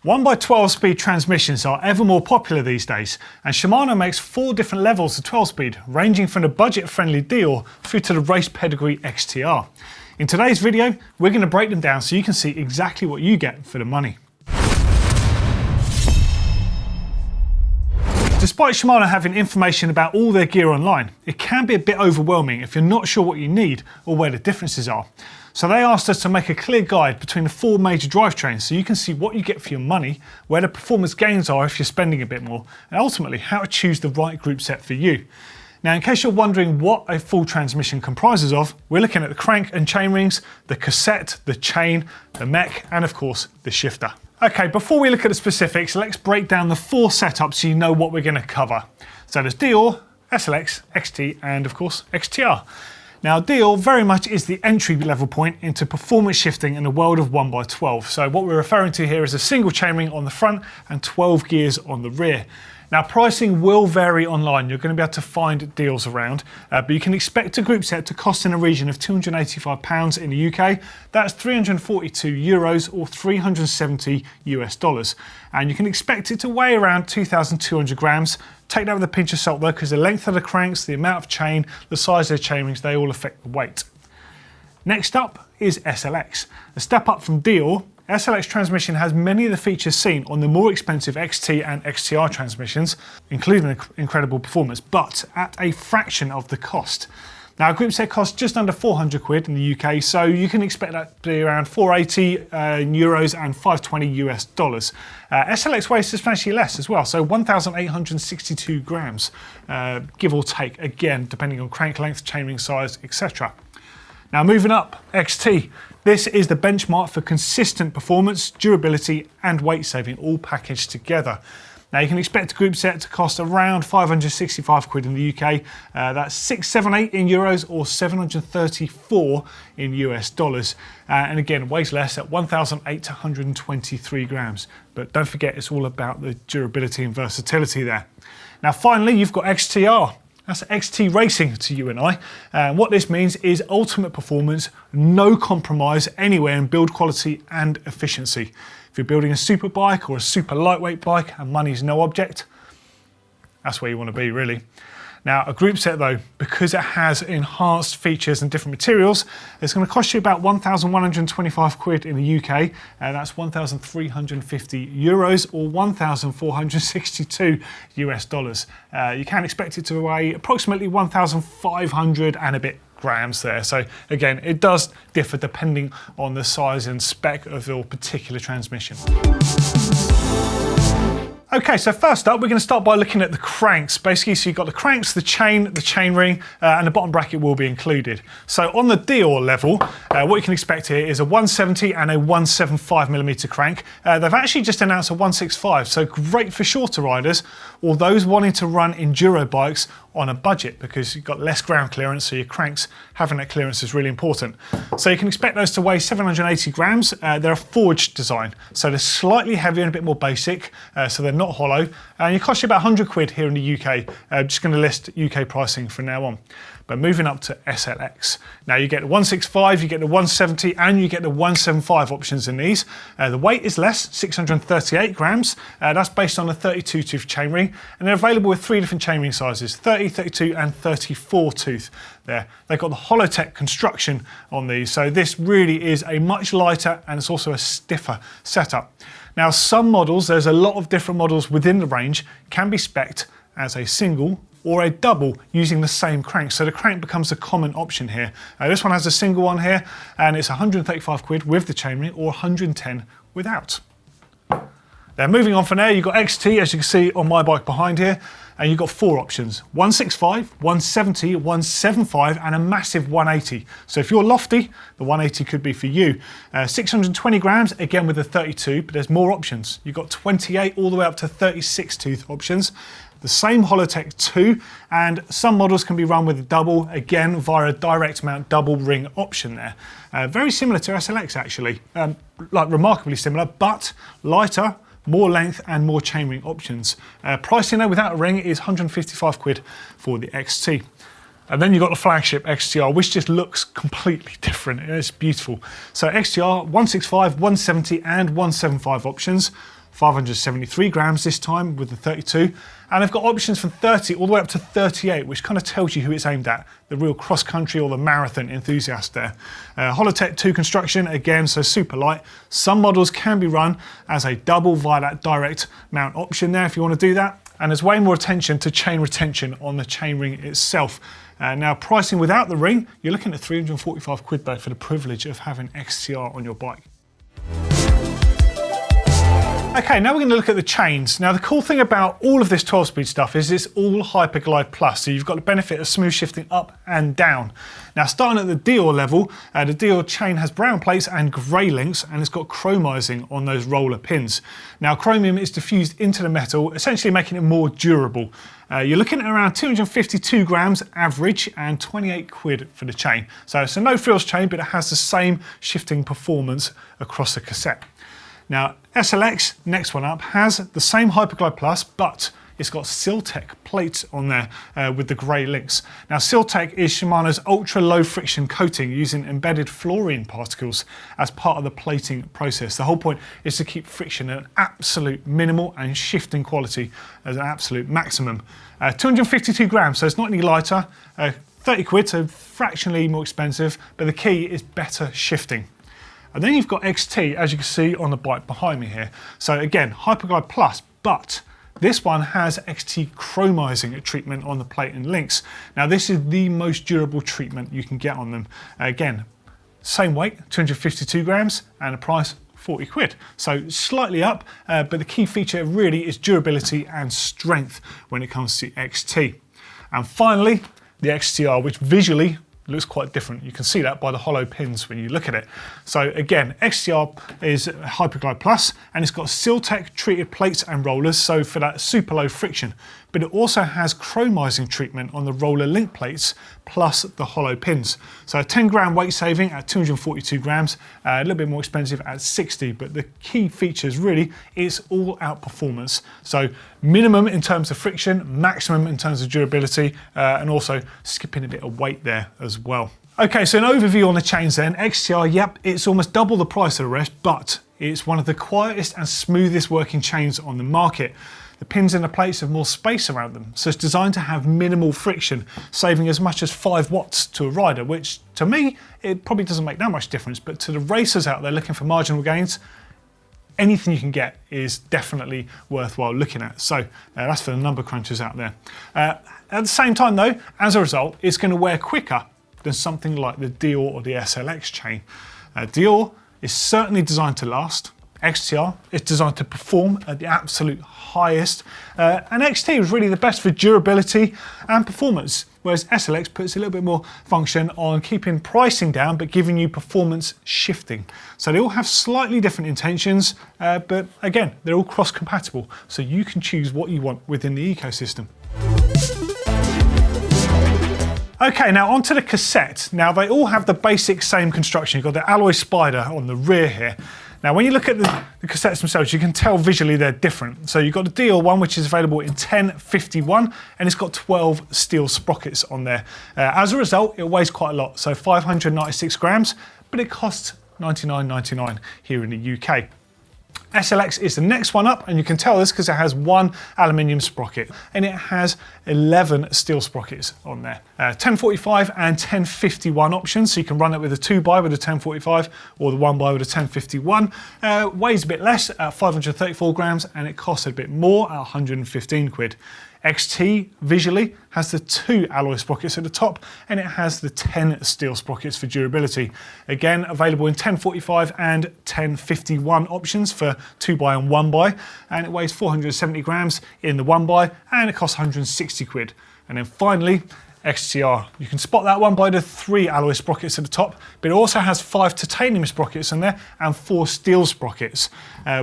1x12 speed transmissions are ever more popular these days, and Shimano makes 4 different levels of 12 speed, ranging from the budget-friendly Deore through to the race pedigree XTR. In today's video, we're going to break them down so you can see exactly what you get for the money. Despite Shimano having information about all their gear online, it can be a bit overwhelming if you're not sure what you need or where the differences are. So they asked us to make a clear guide between the 4 major drivetrains so you can see what you get for your money, where the performance gains are if you're spending a bit more, and ultimately how to choose the right group set for you. Now, in case you're wondering what a full transmission comprises of, we're looking at the crank and chain rings, the cassette, the chain, the mech, and of course, the shifter. Okay, before we look at the specifics, let's break down the 4 setups so you know what we're going to cover. So there's Deore, SLX, XT, and of course, XTR. Now, Deore very much is the entry level point into performance shifting in the world of 1x12. So what we're referring to here is a single chainring on the front and 12 gears on the rear. Now, pricing will vary online. You're going to be able to find deals around, but you can expect a group set to cost in a region of £285 in the UK. That's €342 or $370 US. And you can expect it to weigh around 2,200 grams. Take that with a pinch of salt though, because the length of the cranks, the amount of chain, the size of the chainrings, they all affect the weight. Next up is SLX. A step up from Deore, SLX transmission has many of the features seen on the more expensive XT and XTR transmissions, including incredible performance, but at a fraction of the cost. Now, a group set costs just under 400 quid in the UK, so you can expect that to be around 480 euros and 520 US dollars. SLX weighs substantially less as well, so 1,862 grams, give or take, again, depending on crank length, chainring size, etc. Now, moving up, XT. This is the benchmark for consistent performance, durability, and weight saving, all packaged together. Now, you can expect a group set to cost around 565 quid in the UK. That's 678 in euros or 734 in US dollars. And again, weighs less at 1,823 grams. But don't forget, it's all about the durability and versatility there. Now, finally, you've got XTR. That's XT racing to you and I. And what this means is ultimate performance, no compromise anywhere in build quality and efficiency. If you're building a super bike or a super lightweight bike and money's no object, that's where you want to be, really. Now, a group set though, because it has enhanced features and different materials, it's going to cost you about 1,125 quid in the UK, and that's 1,350 euros or 1,462 US dollars. You can expect it to weigh approximately 1,500 and a bit grams there. So again, it does differ depending on the size and spec of your particular transmission. Okay, so first up, we're going to start by looking at the cranks. Basically, so you've got the cranks, the chain ring, and the bottom bracket will be included. So on the Deore level, what you can expect here is a 170 and a 175mm crank. They've actually just announced a 165, so great for shorter riders or those wanting to run enduro bikes on a budget, because you've got less ground clearance, so your cranks having that clearance is really important. So you can expect those to weigh 780 grams. They're a forged design, so they're slightly heavier and a bit more basic, so they're not hollow, and it costs you about 100 quid here in the UK. Just going to list UK pricing from now on. But moving up to SLX. Now you get the 165, you get the 170, and you get the 175 options in these. The weight is less, 638 grams. That's based on a 32 tooth chainring, and they're available with 3 different chainring sizes, 30, 32, and 34 tooth there. They've got the Holotech construction on these, so this really is a much lighter and it's also a stiffer setup. Now, some models, there's a lot of different models within the range, can be spec'd as a single or a double using the same crank. So the crank becomes a common option here. This one has a single one here, and it's 135 quid with the chainring or 110 without. Then moving on from there, you've got XT, as you can see on my bike behind here, and you've got 4 options: 165, 170, 175, and a massive 180. So if you're lofty, the 180 could be for you. 620 grams, again with the 32, but there's more options. You've got 28 all the way up to 36 tooth options. The same Holotech 2, and some models can be run with a double, again via a direct mount double ring option there. Very similar to SLX actually, like remarkably similar, but lighter, more length and more chainring options. Pricing though without a ring is 155 quid for the XT. And then you've got the flagship XTR, which just looks completely different. It's beautiful. So XTR, 165, 170 and 175 options. 573 grams this time with the 32, and they've got options from 30 all the way up to 38, which kind of tells you who it's aimed at, the real cross-country or the marathon enthusiast there. Holotech 2 construction, again, so super light. Some models can be run as a double via that direct mount option there if you want to do that, and there's way more attention to chain retention on the chainring itself. Now, pricing without the ring, you're looking at 345 quid though for the privilege of having XTR on your bike. Okay, now we're going to look at the chains. Now, the cool thing about all of this 12-speed stuff is it's all Hyperglide Plus, so you've got the benefit of smooth shifting up and down. Now, starting at the Deore level, the Deore chain has brown plates and grey links, and it's got chromizing on those roller pins. Now, chromium is diffused into the metal, essentially making it more durable. You're looking at around 252 grams average and 28 quid for the chain. So it's a no-frills chain, but it has the same shifting performance across the cassette. Now, SLX, next one up, has the same Hyperglide Plus, but it's got Siltech plates on there with the grey links. Now, Siltech is Shimano's ultra-low friction coating using embedded fluorine particles as part of the plating process. The whole point is to keep friction at an absolute minimal and shifting quality as an absolute maximum. 252 grams, so it's not any lighter. 30 quid, so fractionally more expensive, but the key is better shifting. And then you've got XT, as you can see on the bike behind me here. So again, Hyperglide Plus, but this one has XT chromizing treatment on the plate and links. Now, this is the most durable treatment you can get on them. Again, same weight, 252 grams, and a price 40 quid. So slightly up, but the key feature really is durability and strength when it comes to XT. And finally, the XTR, which visually looks quite different. You can see that by the hollow pins when you look at it. So again, XTR is Hyperglide Plus, and it's got Siltech treated plates and rollers, so for that super low friction. But it also has chromizing treatment on the roller link plates plus the hollow pins. So a 10 gram weight saving at 242 grams, a little bit more expensive at 60, but the key features really is all out performance. So minimum in terms of friction, maximum in terms of durability, and also skipping a bit of weight there as well. Okay, so an overview on the chains then. XTR, yep, it's almost double the price of the rest, but it's one of the quietest and smoothest working chains on the market. The pins and the plates have more space around them, so it's designed to have minimal friction, saving as much as 5 watts to a rider, which to me, it probably doesn't make that much difference, but to the racers out there looking for marginal gains, anything you can get is definitely worthwhile looking at. So that's for the number crunchers out there. At the same time though, as a result, it's going to wear quicker than something like the Deore or the SLX chain. Deore is certainly designed to last. XTR is designed to perform at the absolute highest, and XT is really the best for durability and performance, whereas SLX puts a little bit more function on keeping pricing down but giving you performance shifting. So they all have slightly different intentions, but again, they're all cross-compatible, so you can choose what you want within the ecosystem. Okay, now onto the cassette. Now they all have the basic same construction. You've got the alloy spider on the rear here. Now when you look at the cassettes themselves, you can tell visually they're different. So you've got the Deore one, which is available in 1051, and it's got 12 steel sprockets on there. As a result, it weighs quite a lot, so 596 grams, but it costs $99.99 here in the UK. SLX is the next one up, and you can tell this because it has 1 aluminium sprocket and it has 11 steel sprockets on there. 1045 and 1051 options, so you can run it with a 2x with a 1045 or the 1x with a 1051. Weighs a bit less at 534 grams and it costs a bit more at 115 quid. XT visually has the 2 alloy sprockets at the top and it has the 10 steel sprockets for durability. Again, available in 1045 and 1051 options for 2x and 1x, and it weighs 470 grams in the 1x and it costs 160 quid. And then finally, XTR. You can spot that one by the 3 alloy sprockets at the top, but it also has 5 titanium sprockets in there and 4 steel sprockets,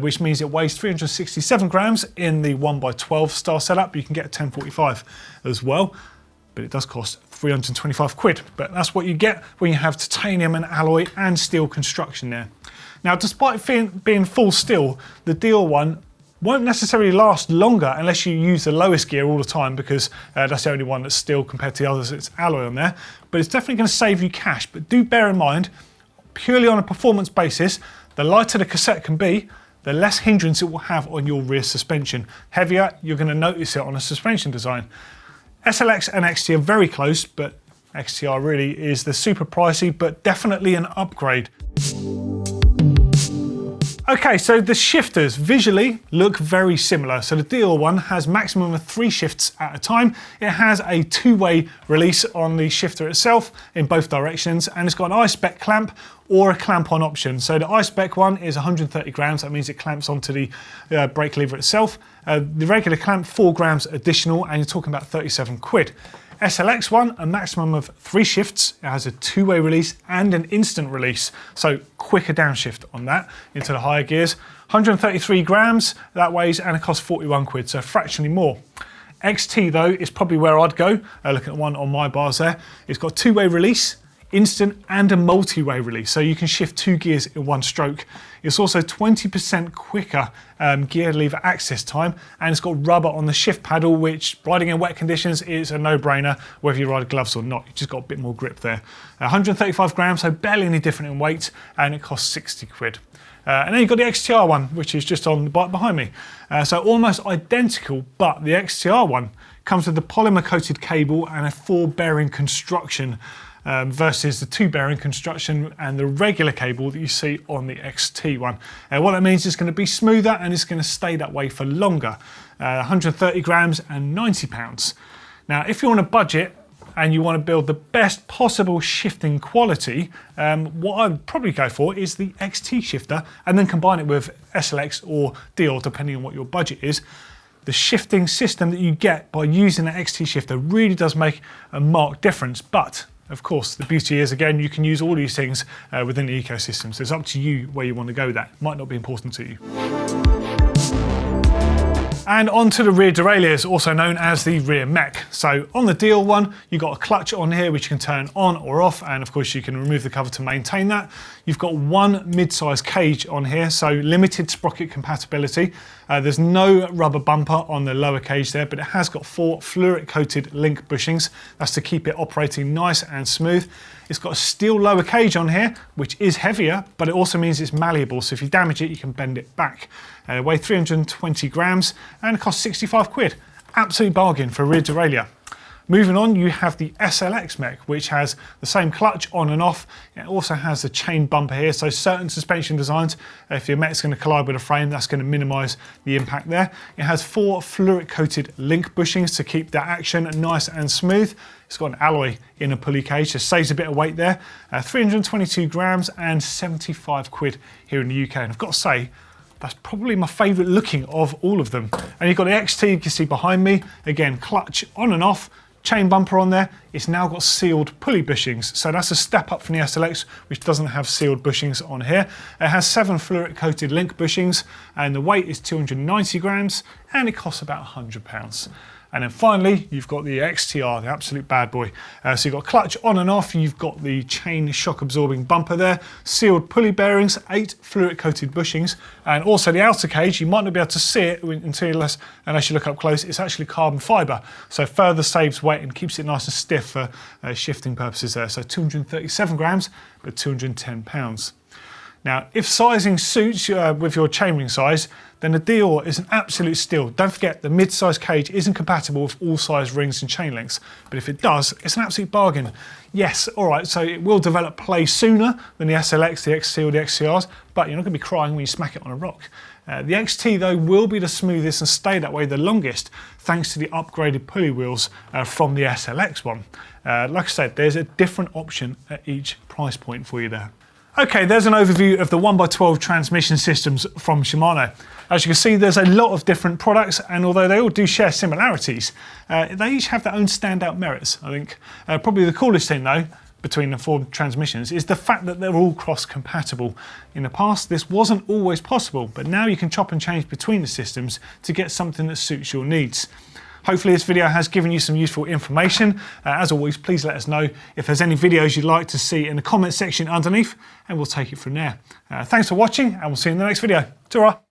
which means it weighs 367 grams in the 1x12 style setup. You can get a 1045 as well, but it does cost 325 quid. But that's what you get when you have titanium and alloy and steel construction there. Now, despite being full steel, the Deore one won't necessarily last longer unless you use the lowest gear all the time, because that's the only one that's steel compared to the others. It's alloy on there, but it's definitely going to save you cash. But do bear in mind, purely on a performance basis, the lighter the cassette can be, the less hindrance it will have on your rear suspension. Heavier, you're going to notice it on a suspension design. SLX and XT are very close, but XTR really is the super pricey, but definitely an upgrade. Okay, so the shifters visually look very similar. So the Deore one has maximum of 3 shifts at a time. It has a 2-way release on the shifter itself in both directions, and it's got an I-spec clamp or a clamp-on option. So the I-spec one is 130 grams. That means it clamps onto the brake lever itself. The regular clamp, 4 grams additional, and you're talking about 37 quid. SLX one, a maximum of 3 shifts. It has a 2-way release and an instant release, so quicker downshift on that into the higher gears. 133 grams that weighs, and it costs 41 quid, so fractionally more. XT though is probably where I'd go. Looking at one on my bars there. It's got 2-way release, instant and a multi-way release, so you can shift 2 gears in 1 stroke. It's also 20% quicker gear lever access time, and it's got rubber on the shift paddle, which riding in wet conditions is a no-brainer whether you ride gloves or not. You've just got a bit more grip there. 135 grams, so barely any different in weight, and it costs 60 quid. And then you've got the XTR one, which is just on the bike behind me. So almost identical, but the XTR one comes with the polymer coated cable and a 4-bearing construction, versus the 2-bearing construction and the regular cable that you see on the XT one. What that means is it's going to be smoother and it's going to stay that way for longer. 130 grams and 90 pounds. Now, if you're on a budget and you want to build the best possible shifting quality, what I'd probably go for is the XT shifter and then combine it with SLX or Deore, depending on what your budget is. The shifting system that you get by using the XT shifter really does make a marked difference, but of course, the beauty is, again, you can use all these things within the ecosystem, so it's up to you where you want to go with that. It might not be important to you. And onto the rear derailleurs, also known as the rear mech. So on the Deore one, you've got a clutch on here which you can turn on or off, and of course you can remove the cover to maintain that. You've got 1 mid-size cage on here, so limited sprocket compatibility. There's no rubber bumper on the lower cage there, but it has got 4 fluoric-coated link bushings. That's to keep it operating nice and smooth. It's got a steel lower cage on here, which is heavier, but it also means it's malleable, so if you damage it, you can bend it back. It weighs 320 grams and it costs 65 quid. Absolute bargain for a rear derailleur. Moving on, you have the SLX mech, which has the same clutch on and off. It also has a chain bumper here, so certain suspension designs, if your mech's going to collide with a frame, that's going to minimise the impact there. It has 4 fluoric-coated link bushings to keep that action nice and smooth. It's got an alloy in a pulley cage, so saves a bit of weight there. 322 grams and 75 quid here in the UK. And I've got to say, that's probably my favourite looking of all of them. And you've got the XT, you can see behind me. Again, clutch on and off. Chain bumper on there. It's now got sealed pulley bushings, so that's a step up from the SLX, which doesn't have sealed bushings on here. It has 7 fluoric coated link bushings, and the weight is 290 grams, and it costs about £100. And then finally, you've got the XTR, the absolute bad boy. So you've got clutch on and off, you've got the chain shock absorbing bumper there, sealed pulley bearings, 8 fluoric coated bushings, and also the outer cage, you might not be able to see it unless you look up close, it's actually carbon fibre. So further saves weight and keeps it nice and stiff for shifting purposes there. So 237 grams, but £210. Now, if sizing suits with your chainring size, then the Deore is an absolute steal. Don't forget, the mid-size cage isn't compatible with all size rings and chain lengths, but if it does, it's an absolute bargain. Yes, all right, so it will develop play sooner than the SLX, the XT or the XTRs, but you're not going to be crying when you smack it on a rock. The XT, though, will be the smoothest and stay that way the longest, thanks to the upgraded pulley wheels from the SLX one. Like I said, there's a different option at each price point for you there. Okay, there's an overview of the 1x12 transmission systems from Shimano. As you can see, there's a lot of different products, and although they all do share similarities, they each have their own standout merits, I think. Probably the coolest thing, though, between the 4 transmissions is the fact that they're all cross-compatible. In the past, this wasn't always possible, but now you can chop and change between the systems to get something that suits your needs. Hopefully this video has given you some useful information. As always, please let us know if there's any videos you'd like to see in the comment section underneath, and we'll take it from there. Thanks for watching, and we'll see you in the next video. Ta-ra!